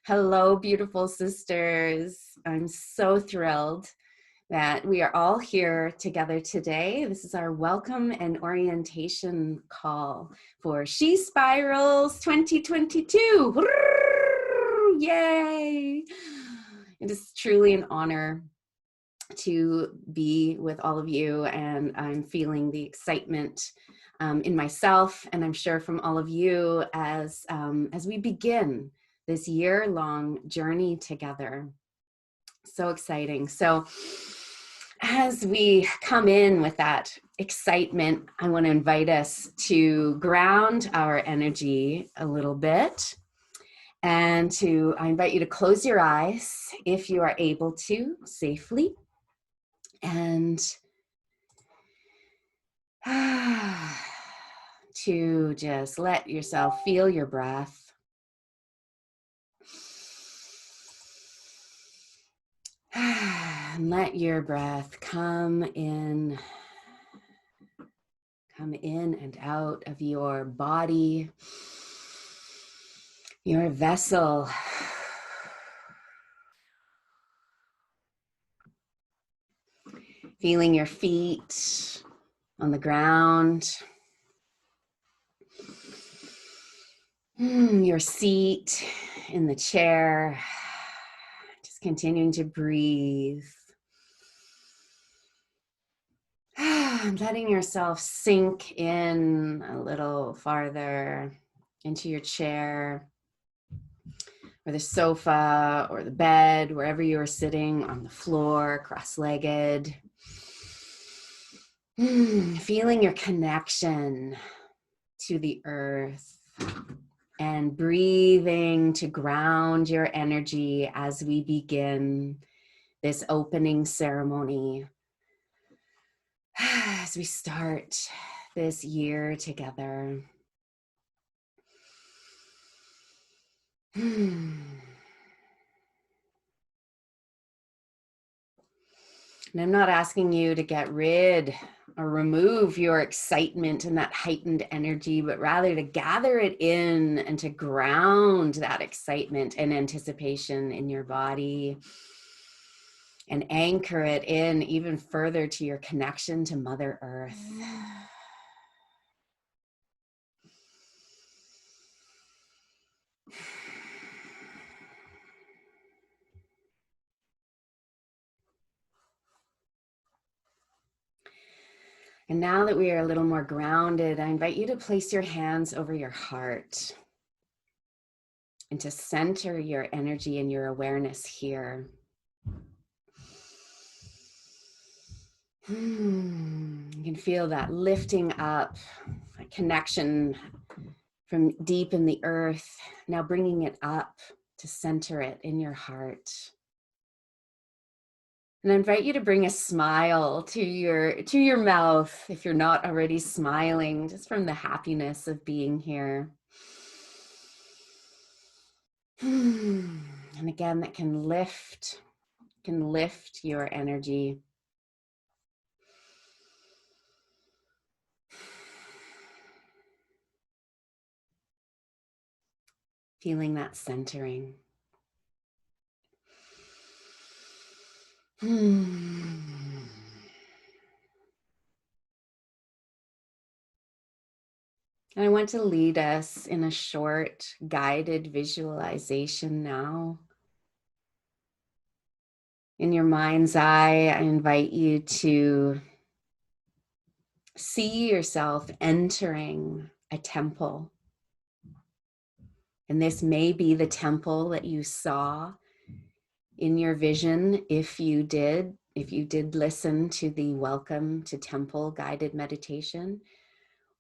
Hello, beautiful sisters. I'm so thrilled that we are all here together today. This is our welcome and orientation call for She Spirals 2022. Yay! It is truly an honor to be with all of you, and I'm feeling the excitement in myself, and I'm sure from all of you as we begin this year-long journey together. So exciting. So as we come in with that excitement, I want to invite us to ground our energy a little bit, and I invite you to close your eyes if you are able to safely, and to just let yourself feel your breath. And let your breath come in and out of your body, your vessel. Feeling your feet on the ground, your seat in the chair, just continuing to breathe. Letting yourself sink in a little farther into your chair or the sofa or the bed, wherever you are sitting, on the floor, cross-legged. Feeling your connection to the earth and breathing to ground your energy as we begin this opening ceremony. As we start this year together. And I'm not asking you to get rid or remove your excitement and that heightened energy, but rather to gather it in and to ground that excitement and anticipation in your body and anchor it in even further to your connection to Mother Earth. And now that we are a little more grounded, I invite you to place your hands over your heart and to center your energy and your awareness here. You can feel that lifting up, a connection from deep in the earth, now bringing it up to center it in your heart. And I invite you to bring a smile to your mouth if you're not already smiling, just from the happiness of being here. And again, that can lift your energy. Feeling that centering. And I want to lead us in a short guided visualization now. In your mind's eye, I invite you to see yourself entering a temple. And this may be the temple that you saw in your vision if you did listen to the Welcome to Temple guided meditation,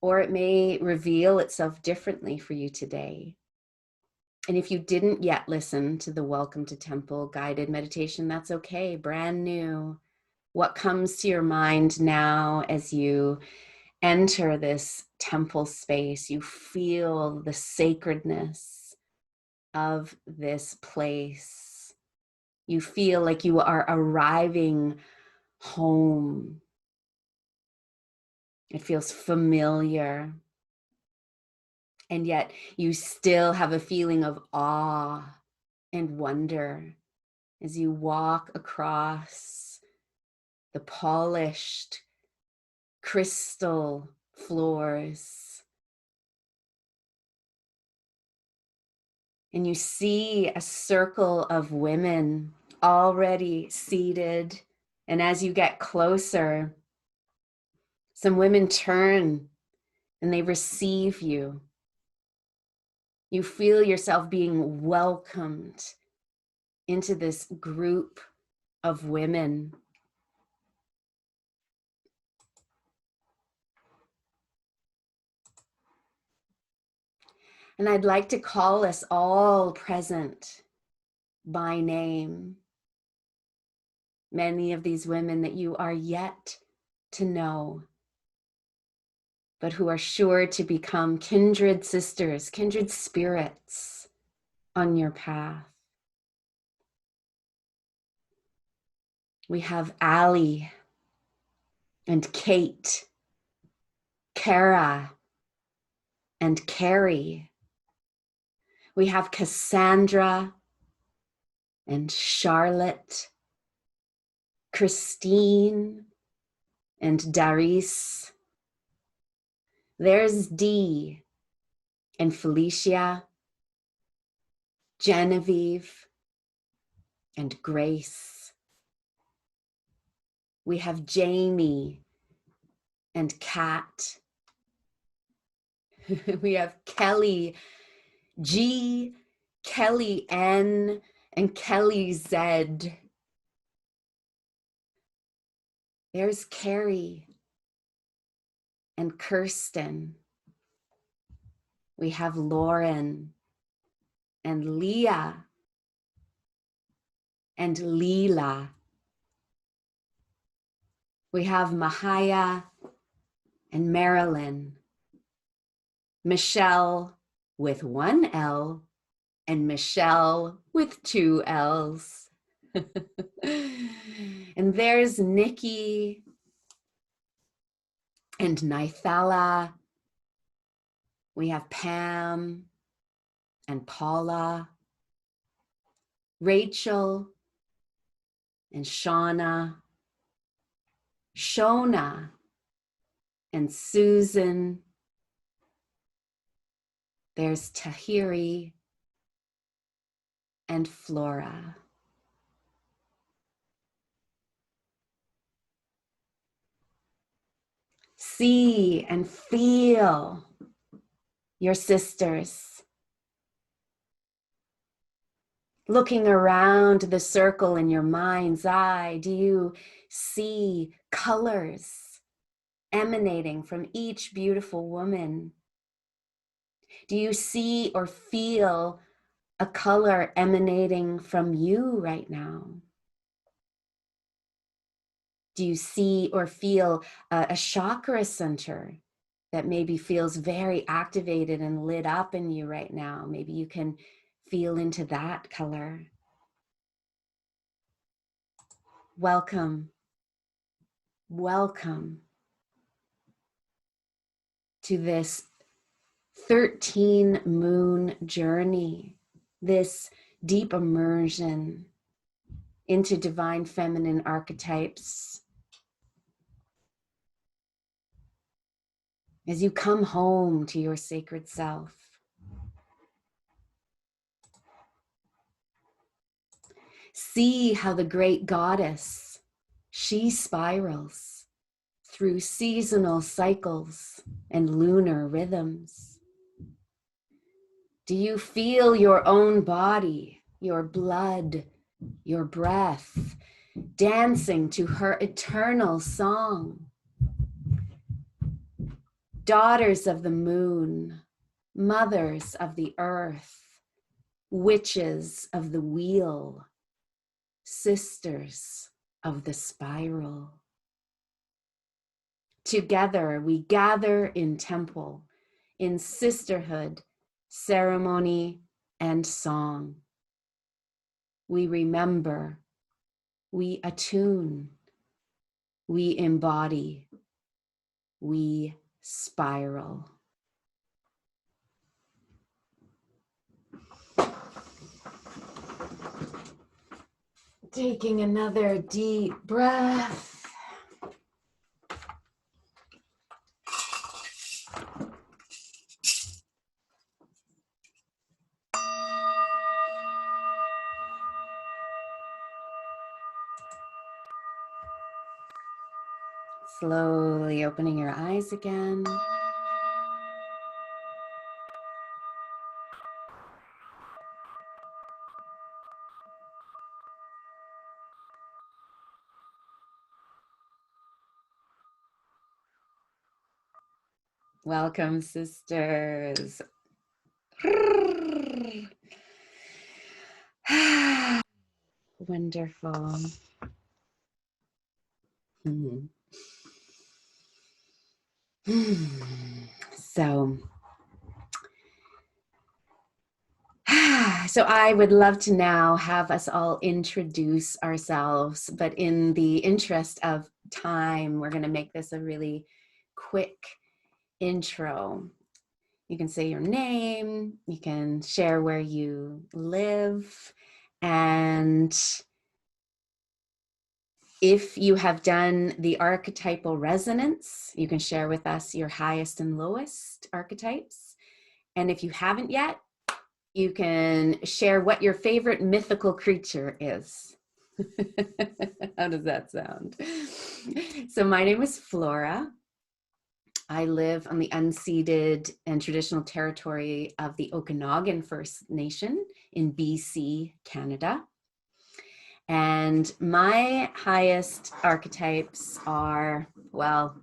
or it may reveal itself differently for you today. And if you didn't yet listen to the Welcome to Temple guided meditation, that's okay, brand new. What comes to your mind now as you enter this temple space? You feel the sacredness of this place. You feel like you are arriving home. It feels familiar. And yet you still have a feeling of awe and wonder as you walk across the polished crystal floors. And you see a circle of women already seated. And as you get closer, some women turn and they receive you. You feel yourself being welcomed into this group of women. And I'd like to call us all present by name. Many of these women that you are yet to know, but who are sure to become kindred sisters, kindred spirits on your path. We have Allie and Kate, Kara and Carrie. We have Cassandra and Charlotte, Christine and Darice. There's Dee and Felicia, Genevieve and Grace. We have Jamie and Kat. We have Kelly G, Kelly N, and Kelly Z. There's Carrie and Kirsten. We have Lauren and Leah and Leela. We have Mahaya and Marilyn, Michelle with one L and Michelle with two L's. And there's Nikki and Nithala. We have Pam and Paula, Rachel and Shauna, Shona and Susan. There's Tahiri and Flora. See and feel your sisters. Looking around the circle in your mind's eye, do you see colors emanating from each beautiful woman? Do you see or feel a color emanating from you right now? Do you see or feel a chakra center that maybe feels very activated and lit up in you right now? Maybe you can feel into that color. Welcome. Welcome to this 13 moon journey, this deep immersion into divine feminine archetypes. As you come home to your sacred self, see how the great goddess, she spirals through seasonal cycles and lunar rhythms. Do you feel your own body, your blood, your breath, dancing to her eternal song? Daughters of the moon, mothers of the earth, witches of the wheel, sisters of the spiral. Together we gather in temple, in sisterhood, ceremony, and song. We remember, we attune, we embody, we spiral. Taking another deep breath. Slowly opening your eyes again. Welcome, sisters. Wonderful. So, so I would love to now have us all introduce ourselves, but in the interest of time, we're going to make this a really quick intro. You can say your name, you can share where you live, and if you have done the archetypal resonance, you can share with us your highest and lowest archetypes. And if you haven't yet, you can share what your favorite mythical creature is. How does that sound? So my name is Flora. I live on the unceded and traditional territory of the Okanagan First Nation in BC, Canada. And my highest archetypes are, well,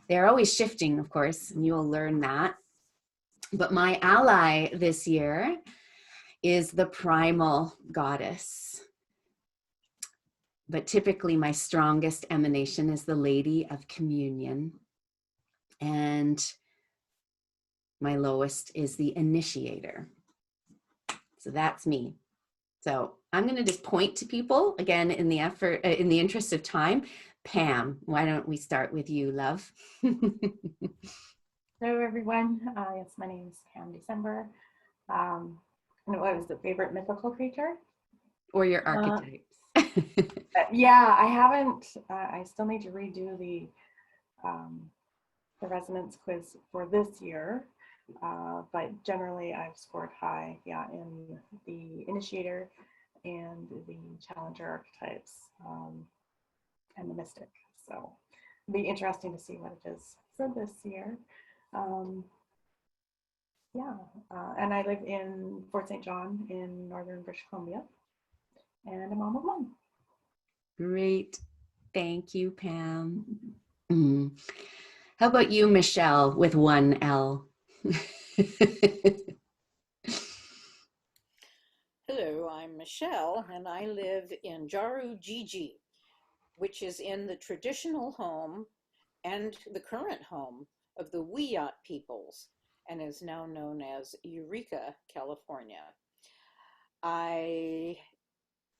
they're always shifting, of course, and you'll learn that. But my ally this year is the primal goddess. But typically my strongest emanation is the Lady of Communion. And my lowest is the Initiator. So that's me. So I'm going to just point to people again in the interest of time. Pam, why don't we start with you, love? Hello, everyone. Yes, my name is Pam December. And what was the favorite mythical creature? Or your archetypes. Yeah, I haven't. I still need to redo the resonance quiz for this year. But generally, I've scored high, yeah, in the initiator and the challenger archetypes and the mystic. So it'll be interesting to see what it is for this year. Yeah, and I live in Fort St. John in northern British Columbia, and a mom of one. Great. Thank you, Pam. How about you, Michelle, with one L? Hello, I'm Michelle, and I live in Jaru-Gigi, which is in the traditional home and the current home of the Wiyot peoples, and is now known as Eureka, California. I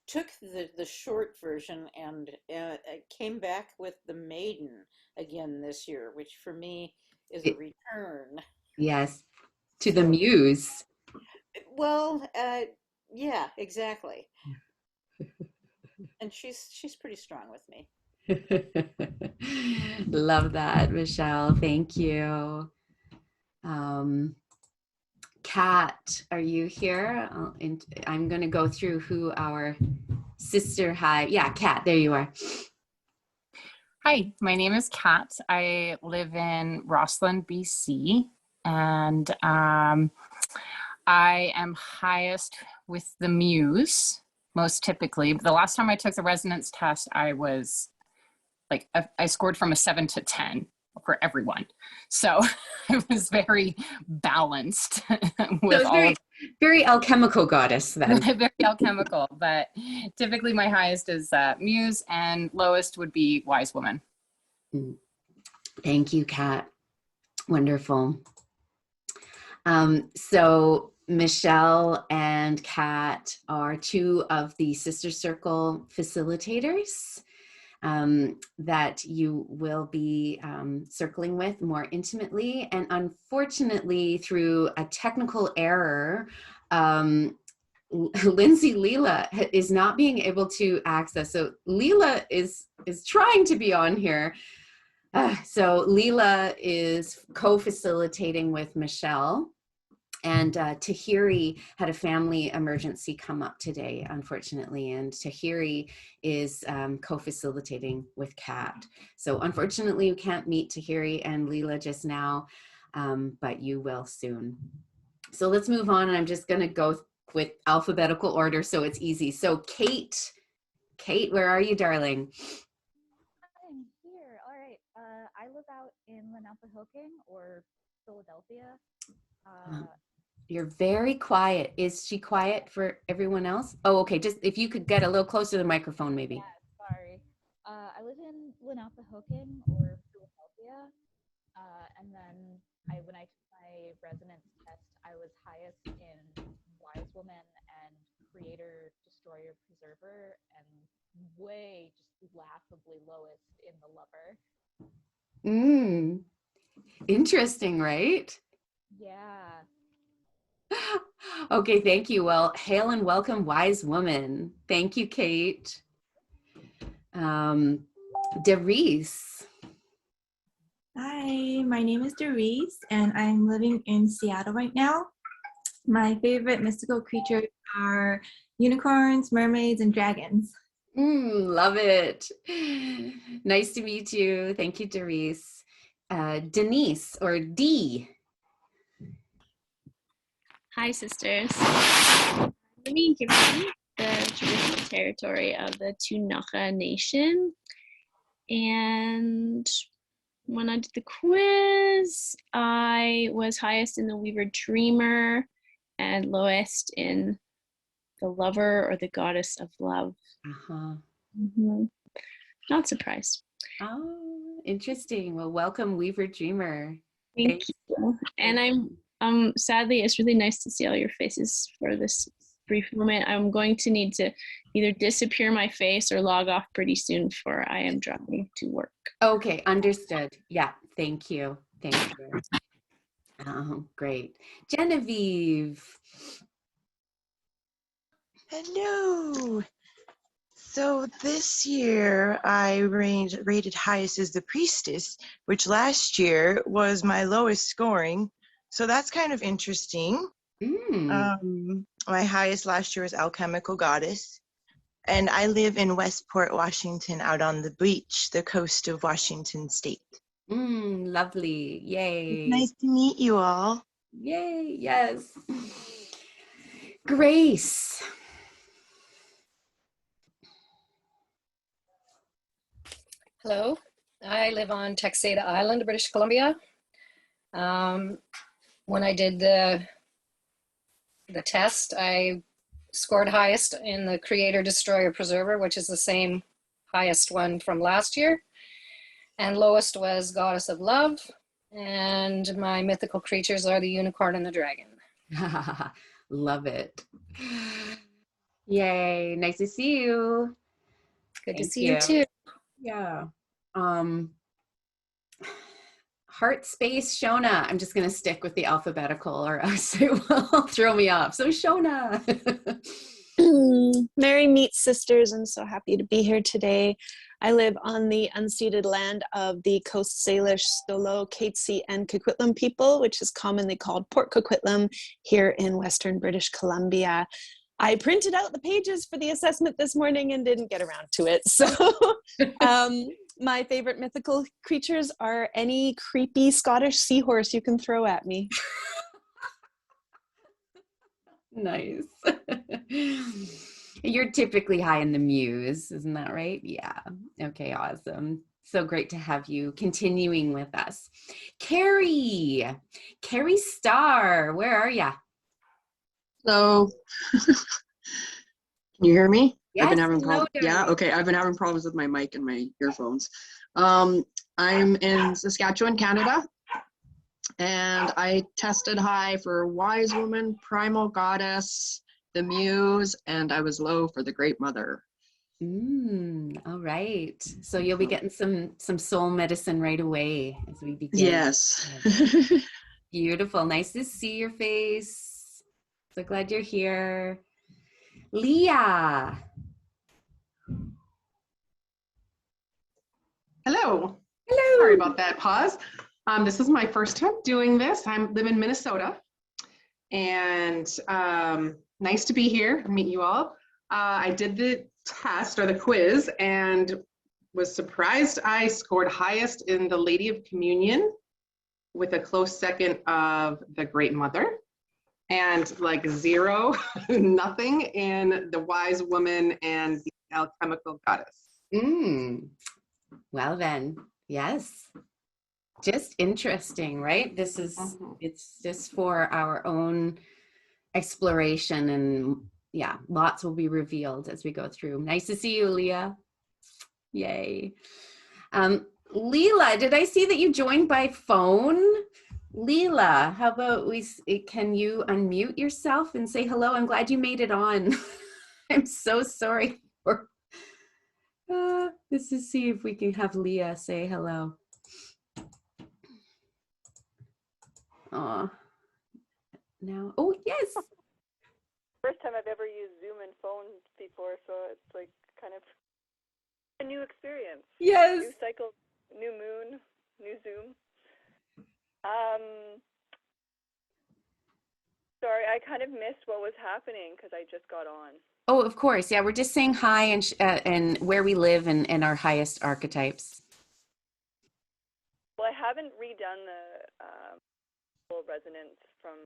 took the short version and came back with the maiden again this year, which for me is a return. Yes, to the muse. Well, yeah, exactly. And she's pretty strong with me. Love that, Michelle. Thank you. Kat, are you here? I'm going to go through who our sister hive. Yeah, Kat, there you are. Hi, my name is Kat. I live in Rossland, BC, and I am highest with the Muse, most typically. The last time I took the resonance test, I was like, I scored from a 7 to 10 for everyone. So it was very balanced with So very, very alchemical goddess then. Very alchemical, but typically my highest is Muse and lowest would be Wise Woman. Thank you, Kat. Wonderful. So Michelle and Kat are two of the Sister Circle facilitators that you will be circling with more intimately. And unfortunately, through a technical error, Lindsay Leela is not being able to access. So Leela is trying to be on here. So Leela is co-facilitating with Michelle. And Tahiri had a family emergency come up today, unfortunately, and Tahiri is co-facilitating with Kat. So unfortunately, you can't meet Tahiri and Leela just now, but you will soon. So let's move on, and I'm just going to go with alphabetical order so it's easy. So Kate, where are you, darling? I'm here. All right. I live out in Lenapehoking or Philadelphia. You're very quiet. Is she quiet for everyone else? Oh, okay. Just if you could get a little closer to the microphone, maybe. Yeah, sorry. I live in Lenapehoking or Philadelphia. And then when I took my resonance test, I was highest in Wise Woman and Creator, Destroyer, Preserver, and way just laughably lowest in the Lover. Interesting, right? Yeah. Okay, thank you. Well, hail and welcome, Wise Woman. Thank you, Kate. Derice. Hi, my name is Derice, and I'm living in Seattle right now. My favorite mystical creatures are unicorns, mermaids, and dragons. Love it. Nice to meet you. Thank you, Derice. Denise, or Dee. Hi, sisters. I'm living in Kimberley, the traditional territory of the Tunaha Nation. And when I did the quiz, I was highest in the Weaver Dreamer and lowest in the Lover or the Goddess of Love. Not surprised. Oh, interesting. Well, welcome, Weaver Dreamer. Thank you. And sadly, it's really nice to see all your faces for this brief moment. I'm going to need to either disappear my face or log off pretty soon, for I am driving to work. Okay, understood. Yeah, thank you. Thank you. Oh, great. Genevieve. Hello. So this year I rated highest as the Priestess, which last year was my lowest scoring. So that's kind of interesting. My highest last year was Alchemical Goddess. And I live in Westport, Washington, out on the beach, the coast of Washington State. Lovely. Yay. It's nice to meet you all. Yay. Yes. Grace. Hello, I live on Texada Island, British Columbia. When I did the test, I scored highest in the Creator, Destroyer, Preserver, which is the same highest one from last year. And lowest was Goddess of Love. And my mythical creatures are the unicorn and the dragon. Love it. Yay. Nice to see you. Good to see you too. Yeah. Heart Space Shona. I'm just going to stick with the alphabetical or else it will throw me off. So Shona. Merry meet sisters. I'm so happy to be here today. I live on the unceded land of the Coast Salish, Stolo, Katzie, and Coquitlam people, which is commonly called Port Coquitlam here in Western British Columbia. I printed out the pages for the assessment this morning and didn't get around to it. So my favorite mythical creatures are any creepy Scottish seahorse you can throw at me. Nice. You're typically high in the muse, isn't that right? Yeah. Okay, awesome. So great to have you continuing with us. Carrie Starr, where are ya? So, can you hear me? Yes, I've been having hello, yeah, okay. I've been having problems with my mic and my earphones. I'm in Saskatchewan, Canada, and I tested high for Wise Woman, Primal Goddess, the Muse, and I was low for the Great Mother. All right. So you'll be getting some soul medicine right away as we begin. Yes. Beautiful. Nice to see your face. So glad you're here. Leah. Hello. Hello. Sorry about that pause. This is my first time doing this. I live in Minnesota, and nice to be here and meet you all. I did the test or the quiz and was surprised I scored highest in the Lady of Communion with a close second of the Great Mother, and like zero, nothing in the Wise Woman and the Alchemical Goddess. Well then, yes. Just interesting, right? This is, it's just for our own exploration, and yeah, lots will be revealed as we go through. Nice to see you, Leah. Yay. Leela, did I see that you joined by phone? Leela, how about can you unmute yourself and say hello? I'm glad you made it on. I'm so sorry for, let's just see if we can have Leah say hello. Now, oh yes. First time I've ever used Zoom and phone before, so it's like kind of a new experience. Yes. New cycle, new moon, new Zoom. Sorry, I kind of missed what was happening because I just got on. Oh, of course. Yeah, we're just saying hi and where we live and our highest archetypes. Well, I haven't redone the full resonance from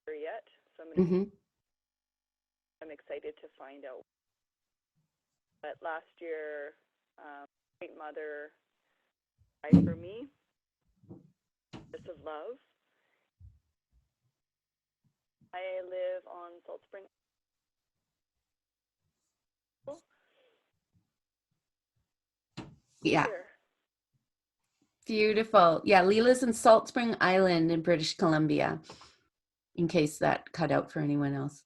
her yet, so I'm excited to find out. But last year, Great Mother died for me, Goddess of Love. I live on Salt Spring. Yeah. Beautiful. Yeah, Leela's in Salt Spring Island in British Columbia, in case that cut out for anyone else.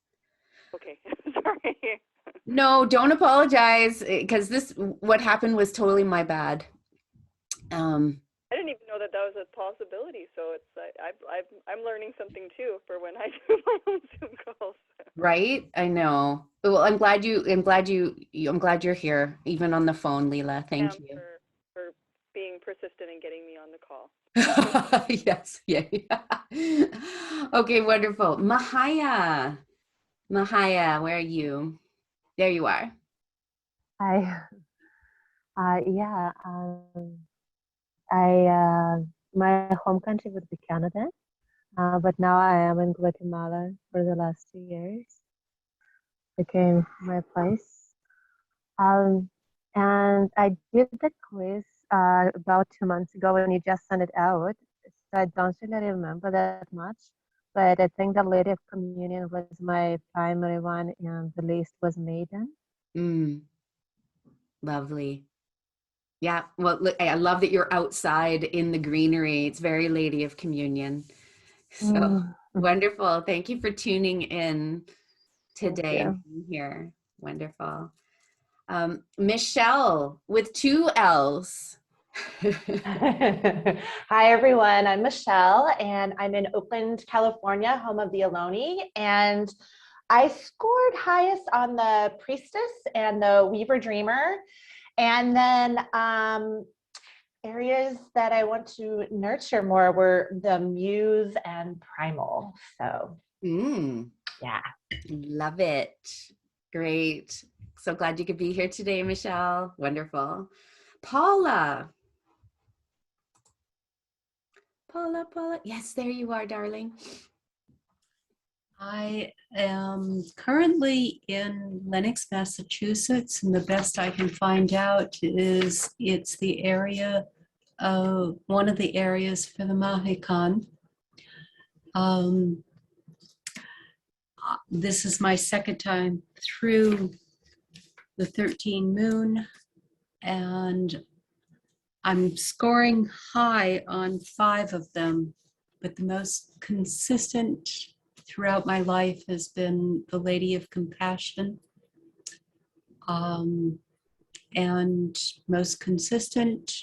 Okay, sorry. No, don't apologize, because what happened was totally my bad. I didn't even know that was a possibility. So it's I'm learning something too for when I do my own Zoom calls. Right? I know. Well, I'm glad you're here, even on the phone, Leela. Thank you. For being persistent and getting me on the call. Yes. Yeah. Okay, wonderful. Mahaya, where are you? There you are. Hi. Yeah. My home country would be Canada, but now I am in Guatemala for the last 2 years. Became my place. And I did the quiz about 2 months ago when you just sent it out. So I don't really remember that much, but I think the Lady of Communion was my primary one, and the least was Maiden. Lovely. Yeah, well, look, I love that you're outside in the greenery. It's very Lady of Communion. So wonderful. Thank you for tuning in today and being here. Wonderful. Michelle with 2 L's. Hi, everyone. I'm Michelle, and I'm in Oakland, California, home of the Ohlone. And I scored highest on the Priestess and the Weaver Dreamer. And then areas that I want to nurture more were the Muse and Primal. So, yeah. Love it. Great. So glad you could be here today, Michelle. Wonderful. Paula. Paula. Yes, there you are, darling. I am currently in Lenox, Massachusetts, and the best I can find out is it's the area of one of the areas for the Mahican. This is my second time through the 13 moon, and I'm scoring high on 5 of them, but the most consistent throughout my life has been the Lady of Compassion. And most consistent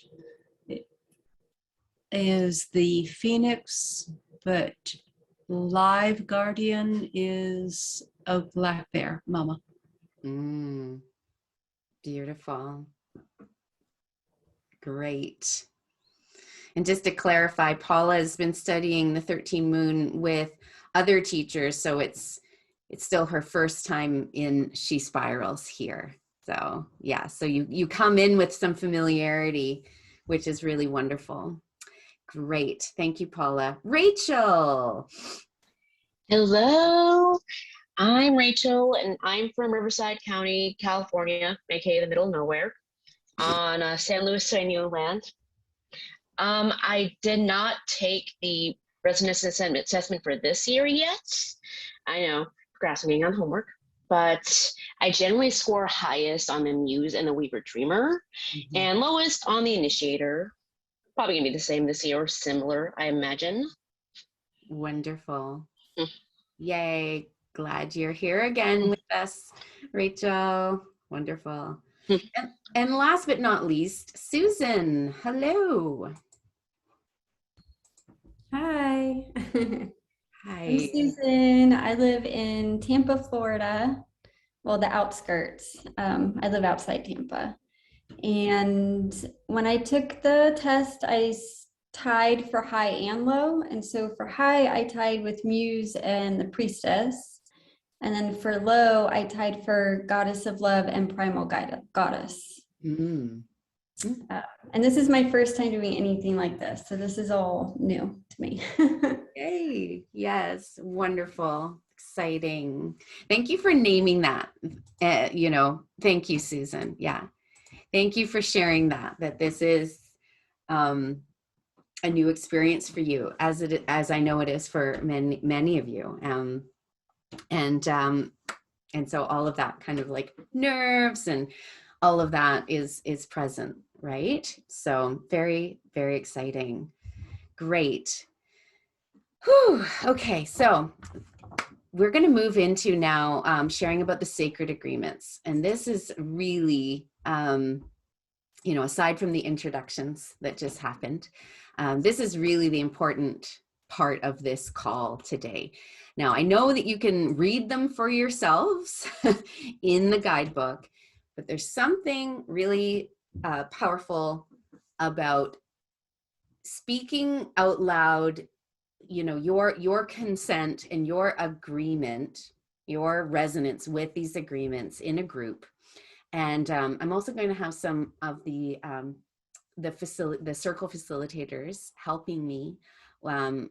is the Phoenix, but live guardian is a black bear, Mama. Beautiful. Great. And just to clarify, Paula has been studying the 13 moon with other teachers, so it's still her first time in She Spirals here. So yeah, so you come in with some familiarity, which is really wonderful. Great. Thank you, Paula. Rachel. Hello, I'm Rachel, and I'm from Riverside County, California, aka the middle of nowhere, on San Luis Señor land. I did not take the resonance assessment for this year yet. I know, procrastinating on homework, but I generally score highest on the Muse and the Weaver Dreamer, and lowest on the Initiator. Probably gonna be the same this year or similar, I imagine. Wonderful. Yay. Glad you're here again with us, Rachel. Wonderful. And last but not least, Susan. Hello. Hi. Hi. I'm Susan. I live in Tampa, Florida. Well, the outskirts. I live outside Tampa. And when I took the test, I tied for high and low. And so for high, I tied with Muse and the Priestess. And then for low, I tied for Goddess of Love and Primal Goddess. And this is my first time doing anything like this. So this is all new to me. Yay. Yes. Wonderful. Exciting. Thank you for naming that. Thank you, Susan. Yeah. Thank you for sharing that this is a new experience for you, as I know it is for many of you. And so all of that kind of like nerves and all of that is present, right? So very, very exciting. Great. Whew. Okay, so we're going to move into now sharing about the sacred agreements. And this is really, aside from the introductions that just happened, this is really the important part of this call today. Now, I know that you can read them for yourselves in the guidebook, but there's something really powerful about speaking out loud, your consent and your agreement, your resonance with these agreements in a group. And I'm also going to have some of the circle facilitators helping me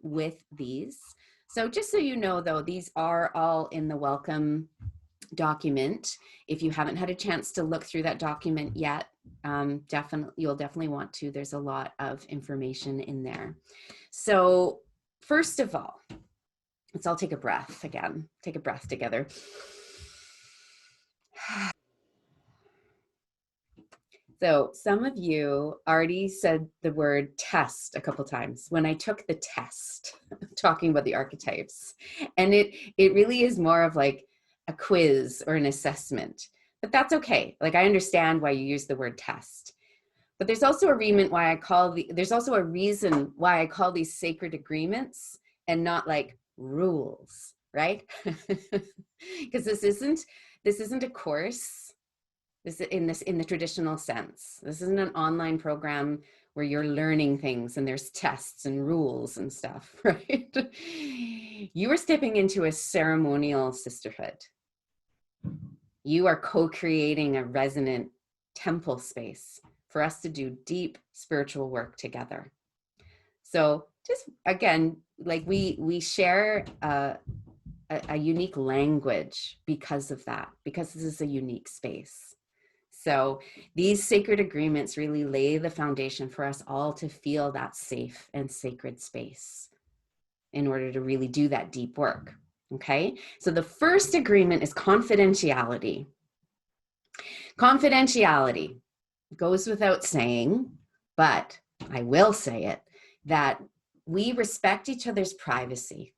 with these. So just so you know, though, these are all in the welcome document. If you haven't had a chance to look through that document yet, you'll definitely want to. There's a lot of information in there. So first of all, let's all take a breath again. Take a breath together. So some of you already said the word test a couple times when I took the test, talking about the archetypes. And it really is more of like a quiz or an assessment, but that's okay. Like, I understand why you use the word test, but there's also a reason why I call these sacred agreements and not like rules, right? Because this isn't a course. This in the traditional sense. This isn't an online program where you're learning things and there's tests and rules and stuff, right? You are stepping into a ceremonial sisterhood. You are co-creating a resonant temple space for us to do deep spiritual work together. So just again, like we share a unique language because of that, because this is a unique space. So these sacred agreements really lay the foundation for us all to feel that safe and sacred space in order to really do that deep work. Okay, so the first agreement is confidentiality. Confidentiality goes without saying, but I will say it, that we respect each other's privacy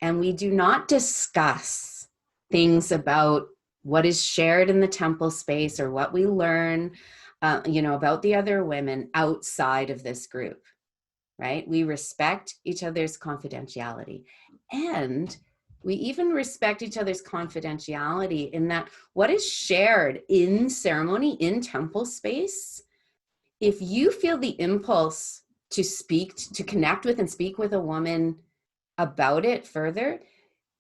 and we do not discuss things about what is shared in the temple space or what we learn, about the other women outside of this group, right? We respect each other's confidentiality. And We even respect each other's confidentiality in that what is shared in ceremony, in temple space, if you feel the impulse to speak, to connect with and speak with a woman about it further,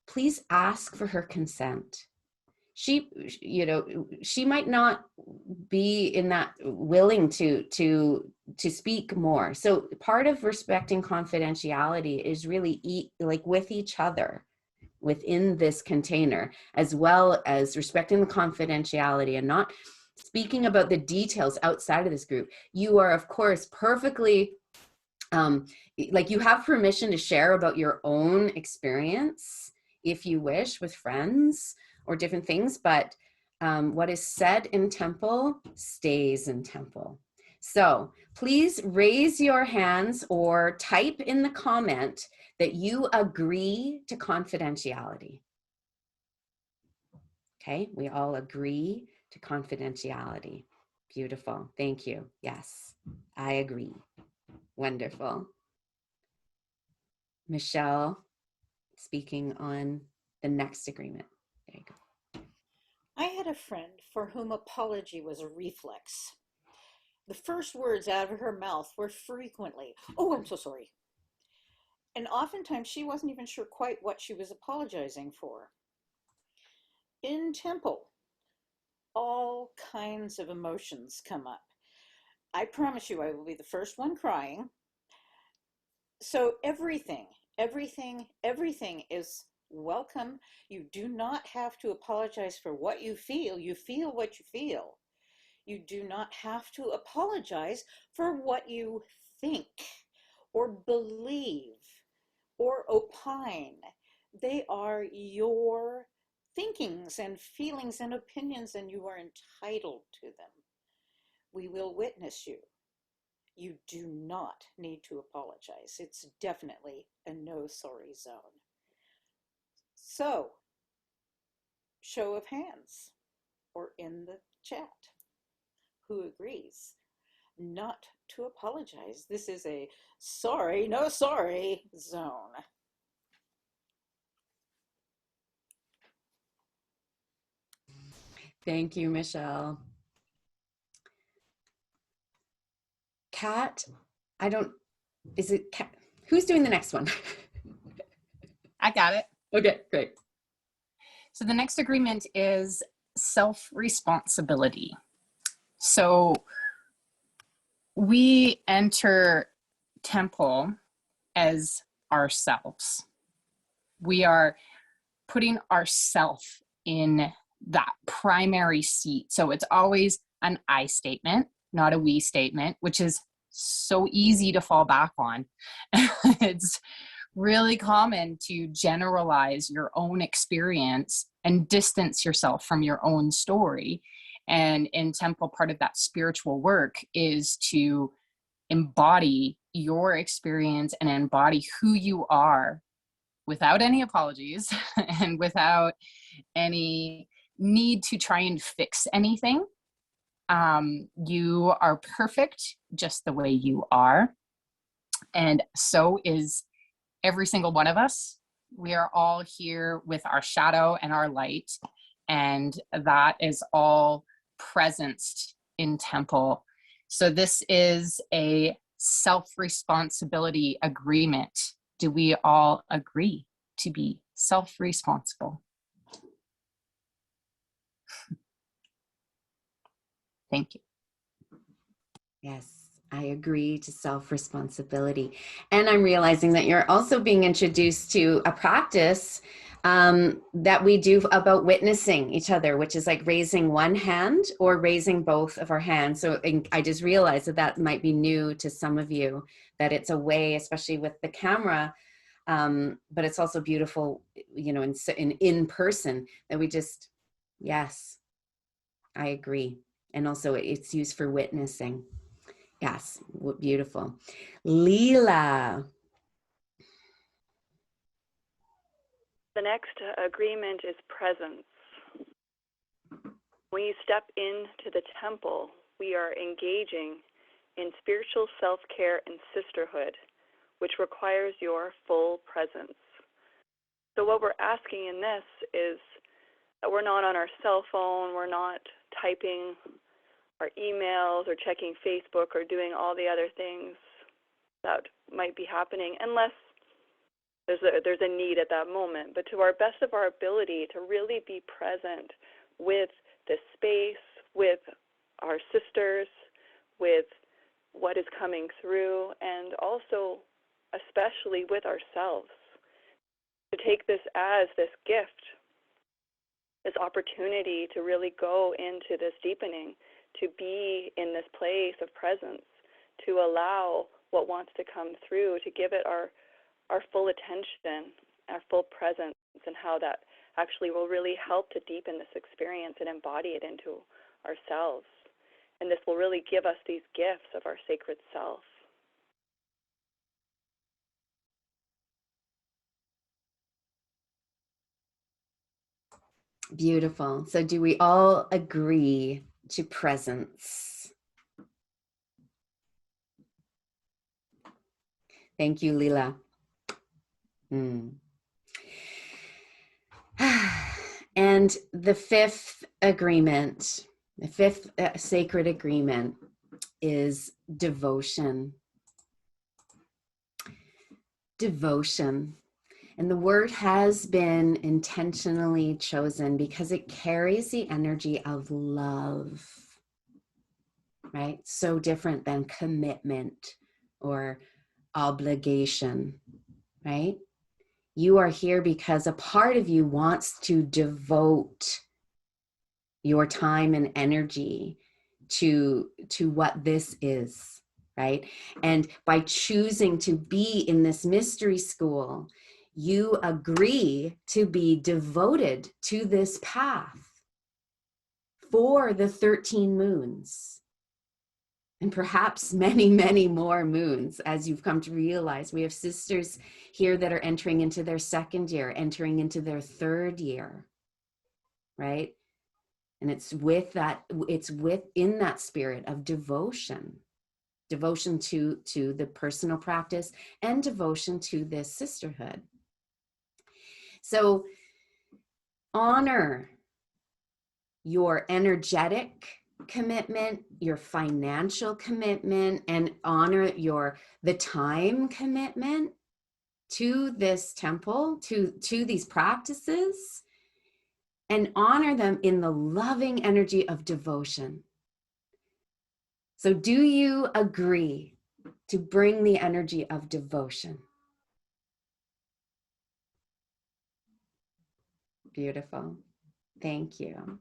please ask for her consent. She, you know, she might not be in that willing to speak more. So part of respecting confidentiality is really like with each other within this container, as well as respecting the confidentiality and not speaking about the details outside of this group. You are, of course, perfectly, like you have permission to share about your own experience if you wish with friends or different things, but what is said in temple stays in temple. So please raise your hands or type in the comment that you agree to confidentiality. Okay, we all agree to confidentiality. Beautiful, thank you. Yes, I agree. Wonderful. Michelle, speaking on the next agreement. There you go. I had a friend for whom apology was a reflex. The first words out of her mouth were frequently, "Oh, I'm so sorry." And oftentimes she wasn't even sure quite what she was apologizing for. In temple, all kinds of emotions come up. I promise you I will be the first one crying. So everything is welcome. You do not have to apologize for what you feel. You feel what you feel. You do not have to apologize for what you think or believe or opine. They are your thinkings and feelings and opinions, and you are entitled to them. We will witness you. You do not need to apologize. It's definitely a no sorry zone. So, show of hands or in the chat. Who agrees not to apologize? This is a sorry, no sorry zone. Thank you, Michelle. Kat, is it Kat? Who's doing the next one? I got it. Okay, great. So the next agreement is self-responsibility. So we enter temple as ourselves. We are putting ourself in that primary seat. So it's always an I statement, not a we statement, which is so easy to fall back on. It's really common to generalize your own experience and distance yourself from your own story. And in temple, part of that spiritual work is to embody your experience and embody who you are without any apologies and without any need to try and fix anything. You are perfect just the way you are. And so is every single one of us. We are all here with our shadow and our light. And that is all presenced in temple. So this is a self-responsibility agreement. Do we all agree to be self-responsible? Thank you. Yes, I agree to self-responsibility. And I'm realizing that you're also being introduced to a practice that we do about witnessing each other, which is like raising one hand or raising both of our hands. So I just realized that that might be new to some of you, that it's a way, especially with the camera, but it's also beautiful, you know, in person, that we just, yes, I agree. And also it's used for witnessing. Yes, beautiful. Leela. The next agreement is presence. When you step into the temple, we are engaging in spiritual self-care and sisterhood, which requires your full presence. So what we're asking in this is that we're not on our cell phone, we're not typing our emails or checking Facebook or doing all the other things that might be happening, unless there's a need at that moment. But to our best of our ability to really be present with the space, with our sisters, with what is coming through, and also especially with ourselves. To take this as this gift, this opportunity to really go into this deepening, to be in this place of presence, to allow what wants to come through, to give it our full attention, our full presence, and how that actually will really help to deepen this experience and embody it into ourselves. And this will really give us these gifts of our sacred self. Beautiful. So do we all agree to presence? Thank you, Leela. And the fifth agreement, the fifth sacred agreement is devotion. Devotion. And the word has been intentionally chosen because it carries the energy of love, right? So different than commitment or obligation, right? You are here because a part of you wants to devote your time and energy to what this is, right? And by choosing to be in this mystery school, you agree to be devoted to this path for the 13 moons. And perhaps many, many more moons, as you've come to realize. We have sisters here that are entering into their second year, entering into their third year, right? And it's with that, it's within that spirit of devotion, devotion to the personal practice and devotion to this sisterhood. So honor your energetic commitment, your financial commitment, and honor the time commitment to this temple, to these practices, and honor them in the loving energy of devotion. So do you agree to bring the energy of devotion? Beautiful. Thank you.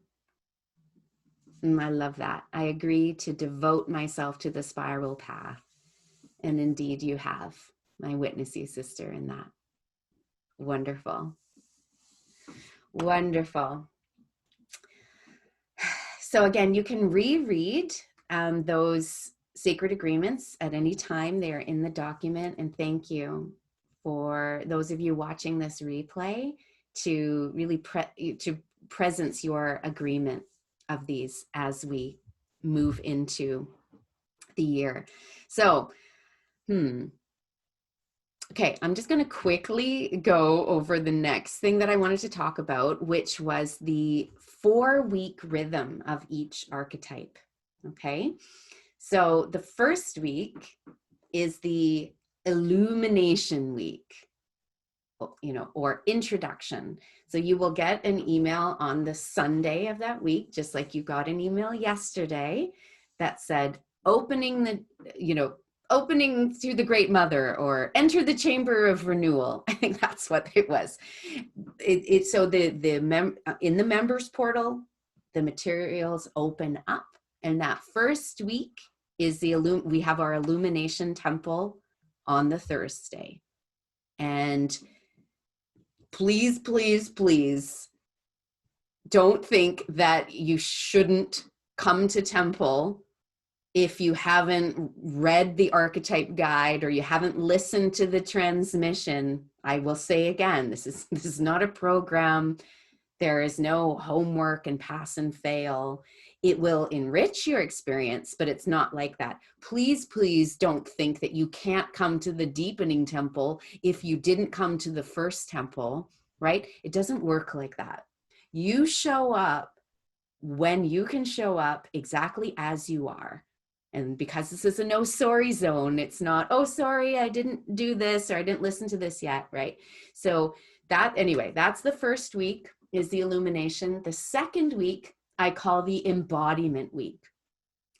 I love that. I agree to devote myself to the spiral path. And indeed you have. I witness you, sister, in that. Wonderful. Wonderful. So again, you can reread those sacred agreements at any time. They're in the document. And thank you for those of you watching this replay to really presence your agreement of these as we move into the year. So, okay, I'm just going to quickly go over the next thing that I wanted to talk about, which was the 4-week rhythm of each archetype. Okay, so the first week is the illumination week, or introduction. So you will get an email on the Sunday of that week, just like you got an email yesterday that said opening to the Great Mother, or enter the chamber of renewal. I think that's what it was. So in the members portal, the materials open up, and that first week is we have our illumination temple on the Thursday. And please, please, please don't think that you shouldn't come to temple if you haven't read the archetype guide or you haven't listened to the transmission. I will say again, this is not a program. There is no homework and pass and fail. It will enrich your experience, but it's not like that. Please, please don't think that you can't come to the deepening temple if you didn't come to the first temple, right? It doesn't work like that. You show up when you can show up exactly as you are. And because this is a no sorry zone, it's not, oh, sorry, I didn't do this or I didn't listen to this yet, right? So that, anyway, that's the first week is the illumination. The second week I call the embodiment week.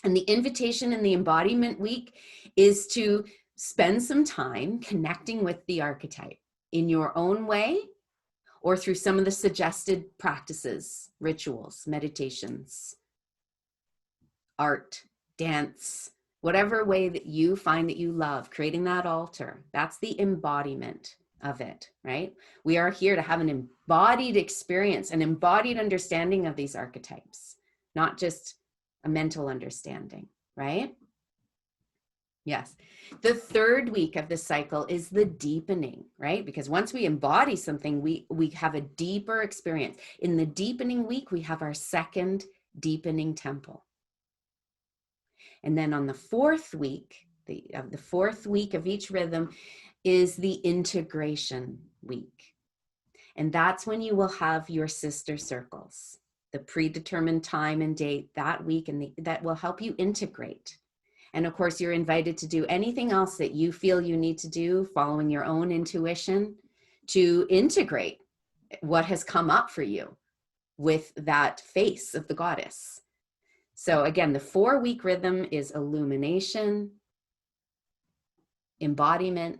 And the invitation in the embodiment week is to spend some time connecting with the archetype in your own way or through some of the suggested practices, rituals, meditations, art, dance, whatever way that you find that you love, creating that altar. That's the embodiment of it, right? We are here to have an embodied experience, an embodied understanding of these archetypes, not just a mental understanding, right? Yes. The third week of the cycle is the deepening, right? Because once we embody something, we have a deeper experience. In the deepening week, we have our second deepening temple. And then on the fourth week, the fourth week of each rhythm is the integration week. And that's when you will have your sister circles, the predetermined time and date that week, and that will help you integrate. And of course, you're invited to do anything else that you feel you need to do, following your own intuition, to integrate what has come up for you with that face of the goddess. So again, the 4-week rhythm is illumination, embodiment,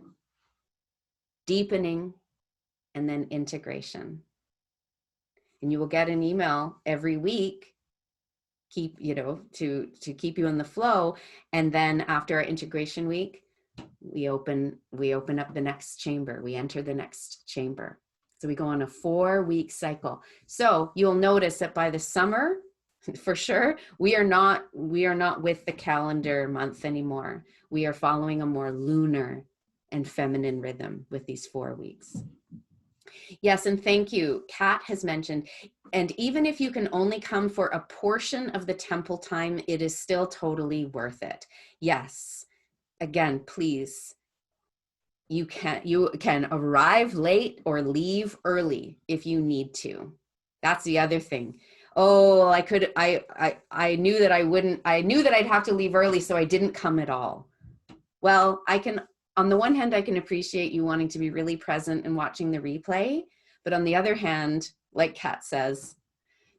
deepening, and then integration. And you will get an email every week, to keep you in the flow. And then after our integration week, we open up the next chamber. We enter the next chamber. So we go on a 4-week cycle. So you'll notice that by the summer, for sure, we are not with the calendar month anymore. We are following a more lunar and feminine rhythm with these 4 weeks. Yes, and thank you. Kat has mentioned, and even if you can only come for a portion of the temple time, it is still totally worth it. Yes, again, please, you can arrive late or leave early if you need to. That's the other thing. Oh, I knew that I'd have to leave early, so I didn't come at all. Well, on the one hand, I can appreciate you wanting to be really present and watching the replay. But on the other hand, like Kat says,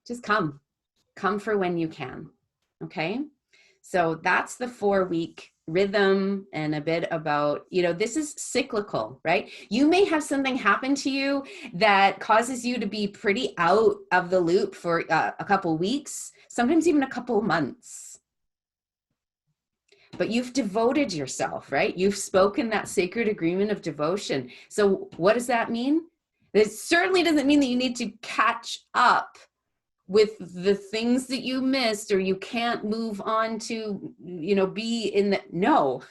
just come for when you can. Okay. So that's the 4-week rhythm, and a bit about, this is cyclical, right? You may have something happen to you that causes you to be pretty out of the loop for a couple weeks, sometimes even a couple months. But you've devoted yourself, right? You've spoken that sacred agreement of devotion. So what does that mean? It certainly doesn't mean that you need to catch up with the things that you missed, or you can't move on to, be in the, no.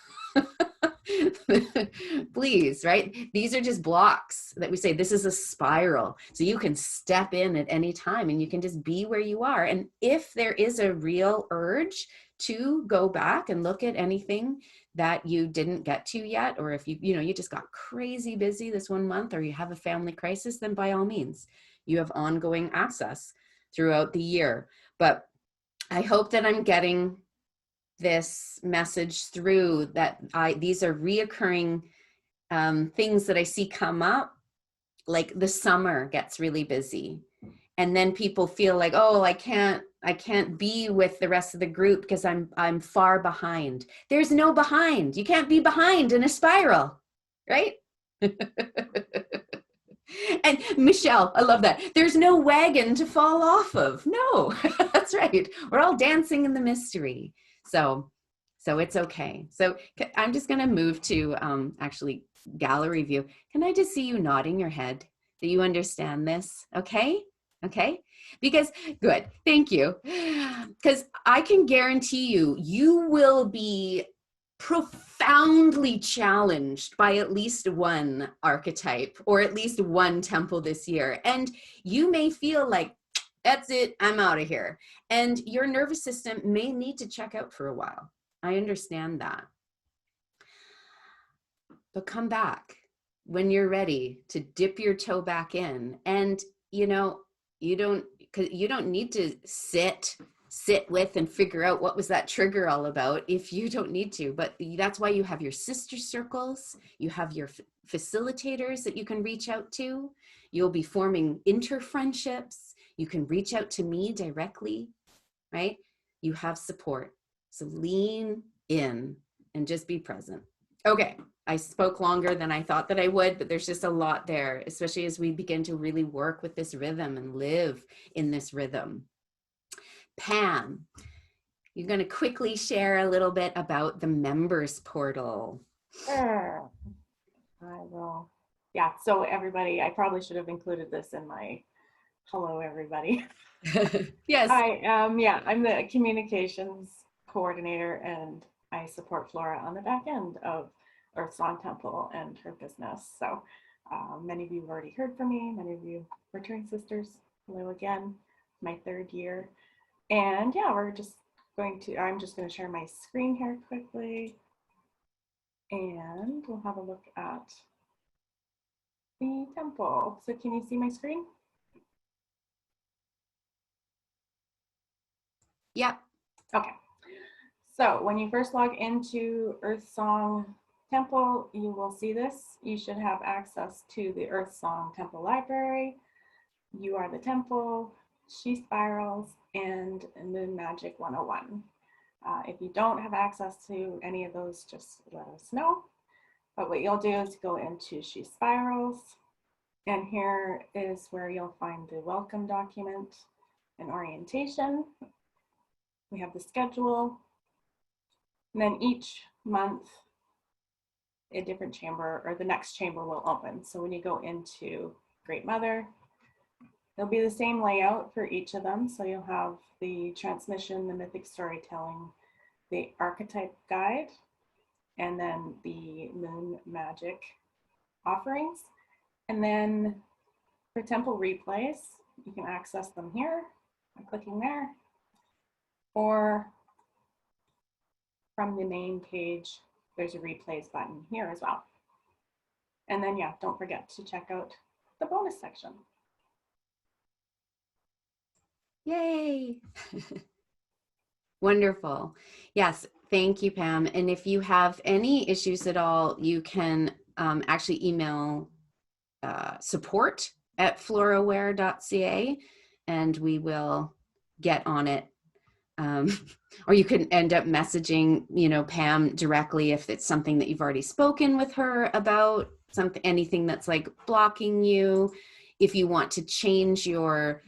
Please, right? These are just blocks that we say, this is a spiral. So you can step in at any time and you can just be where you are. And if there is a real urge to go back and look at anything that you didn't get to yet, or if you just got crazy busy this one month, or you have a family crisis, then by all means, you have ongoing access throughout the year. But I hope that I'm getting this message through, that these are reoccurring things that I see come up. Like the summer gets really busy, and then people feel like, oh, I can't be with the rest of the group because I'm far behind. There's no behind. You can't be behind in a spiral, right? And Michelle, I love that. There's no wagon to fall off of. No, that's right. We're all dancing in the mystery. So it's okay. So I'm just going to move to actually gallery view. Can I just see you nodding your head that you understand this? Okay. Okay. Because good. Thank you. Because I can guarantee you will be profoundly challenged by at least one archetype or at least one temple this year. And you may feel like, that's it, I'm out of here. And your nervous system may need to check out for a while. I understand that. But come back. when you're ready to dip your toe back in. And, you know, you don't need to sit with and figure out what was that trigger all about if you don't need to. But that's why you have your sister circles, you have your facilitators that you can reach out to. You'll be forming inter-friendships. You can reach out to me directly, right? You have support. So lean in and just be present. Okay, I spoke longer than I thought that I would, but there's just a lot there, especially as we begin to really work with this rhythm and live in this rhythm. Pam, you're going to quickly share a little bit about the members portal. Sure. I will. Yeah, so everybody, I probably should have included this in my hello, everybody. Yes. I'm the communications coordinator, and I support Flora on the back end of Earth Song Temple and her business. So many of you have already heard from me, many of you returning sisters. Hello again, my 3rd year. And yeah, I'm just going to share my screen here quickly, and we'll have a look at the temple. So can you see my screen? Yep. Okay. So when you first log into Earth Song Temple, you will see this. You should have access to the Earth Song Temple Library. You Are the Temple, She Spirals, and Moon Magic 101. If you don't have access to any of those, just let us know. But what you'll do is go into She Spirals, and here is where you'll find the welcome document and orientation. We have the schedule, and then each month a different chamber, or the next chamber, will open. So when you go into Great Mother, it'll be the same layout for each of them. So you'll have the transmission, the mythic storytelling, the archetype guide, and then the moon magic offerings. And then for temple replays, you can access them here by clicking there, or from the main page, there's a replays button here as well. And then, yeah, don't forget to check out the bonus section. Yay. Wonderful. Yes, thank you, Pam. And if you have any issues at all, you can actually email support@floraware.ca, and we will get on it. Or you can end up messaging, Pam directly if it's something that you've already spoken with her about, anything that's like blocking you. If you want to change your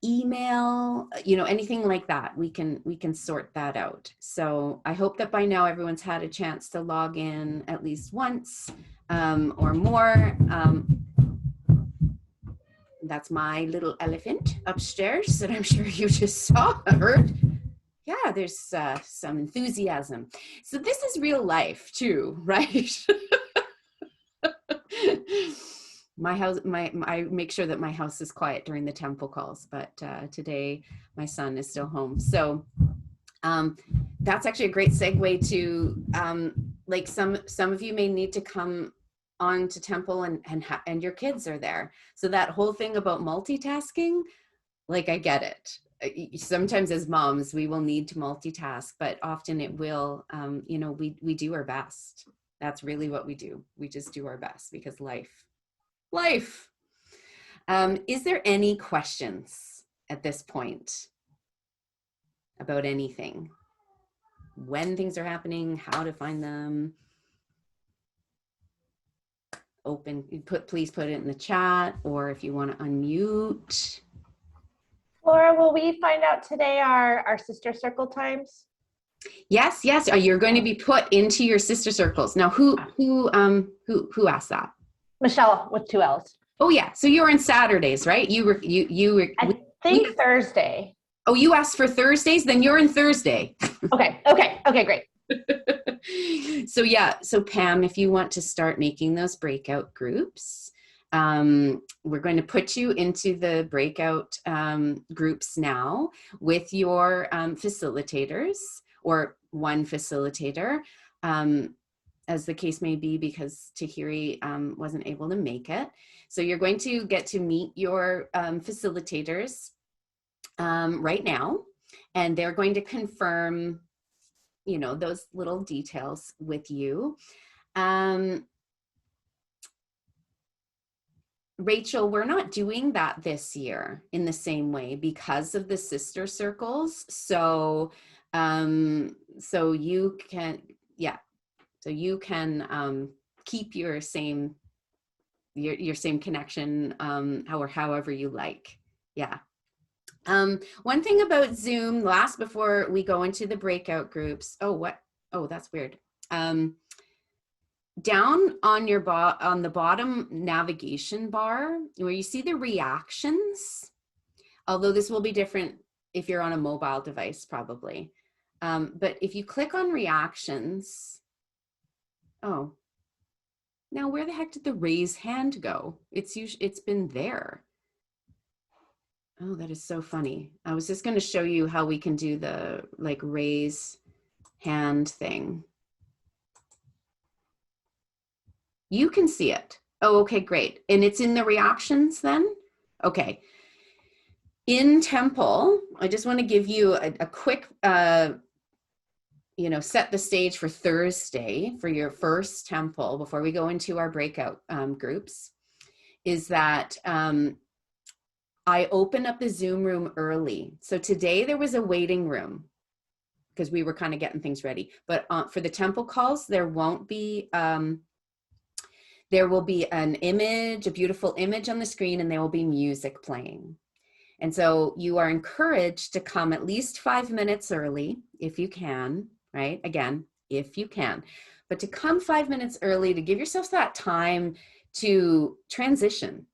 email, anything like that, we can sort that out. So I hope that by now everyone's had a chance to log in at least once or more. That's my little elephant upstairs that I'm sure you just heard. Yeah, there's some enthusiasm. So this is real life too, right? My house, I make sure that my house is quiet during the temple calls, but today my son is still home. So that's actually a great segue to like some of you may need to come on to temple and your kids are there. So that whole thing about multitasking, like I get it. Sometimes as moms, we will need to multitask, but often it will, we do our best. That's really what we do. We just do our best because life. Is there any questions at this point about anything? When things are happening, how to find them? Please put it in the chat, or if you want to unmute. Laura, will we find out today our sister circle times? Yes. You're going to be put into your sister circles. Now, who asked that? Michelle with 2 L's. Oh yeah. So you're on Saturdays, right? I think Thursday. Oh, you asked for Thursdays? Then you're in Thursday. Okay, great. So yeah, so Pam, if you want to start making those breakout groups, we're going to put you into the breakout groups now with your facilitators, or one facilitator. as the case may be, because Tahiri wasn't able to make it. So you're going to get to meet your facilitators right now, and they're going to confirm, you know, those little details with you. Rachel, we're not doing that this year in the same way because of the sister circles. So, so you can, yeah, so you can keep your same same connection, however you like. Yeah. One thing about Zoom, last before we go into the breakout groups. Oh, what? Oh, that's weird. Down on your on the bottom navigation bar where you see the reactions, although this will be different if you're on a mobile device probably, but if you click on reactions, oh, now where the heck did the raise hand go? It's been there. Oh, that is so funny. I was just going to show you how we can do the like raise hand thing. You can see it. Oh, okay, great. And it's in the reactions then? Okay. In Temple, I just want to give you a quick, you know, set the stage for Thursday for your first Temple before we go into our breakout groups, is that I open up the Zoom room early. So today there was a waiting room because we were kind of getting things ready. But for the Temple calls, there won't be, there will be an image, a beautiful image on the screen, and there will be music playing. And so you are encouraged to come at least 5 minutes early if you can, right? Again, if you can, but to come 5 minutes early to give yourself that time to transition,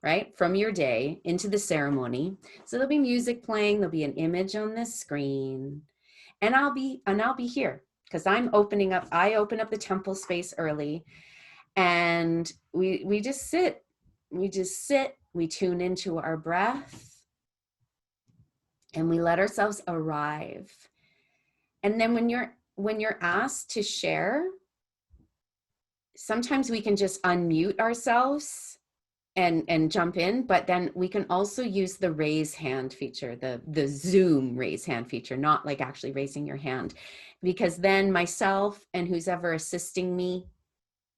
right? From your day into the ceremony. So there'll be music playing, there'll be an image on the screen, and I'll be here because I open up the Temple space early. And we just sit, we tune into our breath, and we let ourselves arrive. And then when you're asked to share, sometimes we can just unmute ourselves and jump in, but then we can also use the raise hand feature, the Zoom raise hand feature, not like actually raising your hand, because then myself and who's ever assisting me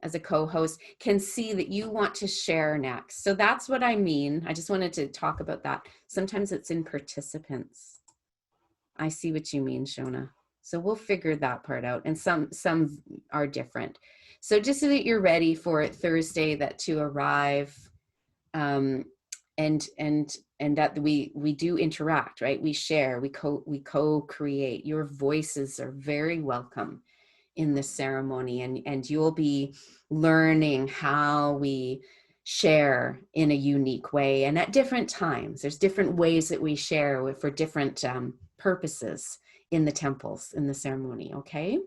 as a co-host can see that you want to share next. So that's what I mean. I just wanted to talk about that. Sometimes it's in participants. I see what you mean, Shona. So we'll figure that part out. And some are different. So just so that you're ready for Thursday to arrive, and that we do interact, right? We share, we co-create. Your voices are very welcome in this ceremony, and you'll be learning how we share in a unique way and at different times. There's different ways that we share for different purposes in the temples, in the ceremony, okay?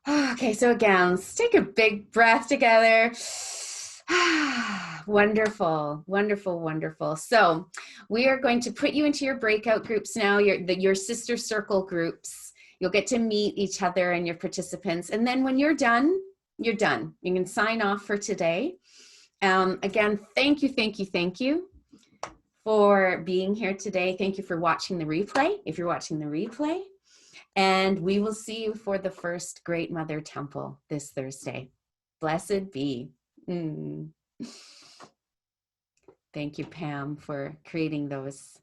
Okay, so again, let's take a big breath together. Wonderful, wonderful, wonderful. So we are going to put you into your breakout groups now, your sister circle groups. You'll get to meet each other and your participants. And then when you're done, you're done. You can sign off for today. Again, thank you for being here today. Thank you for watching the replay, if you're watching the replay. And we will see you for the first Great Mother Temple this Thursday. Blessed be. Thank you, Pam, for creating those.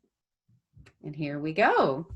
And here we go.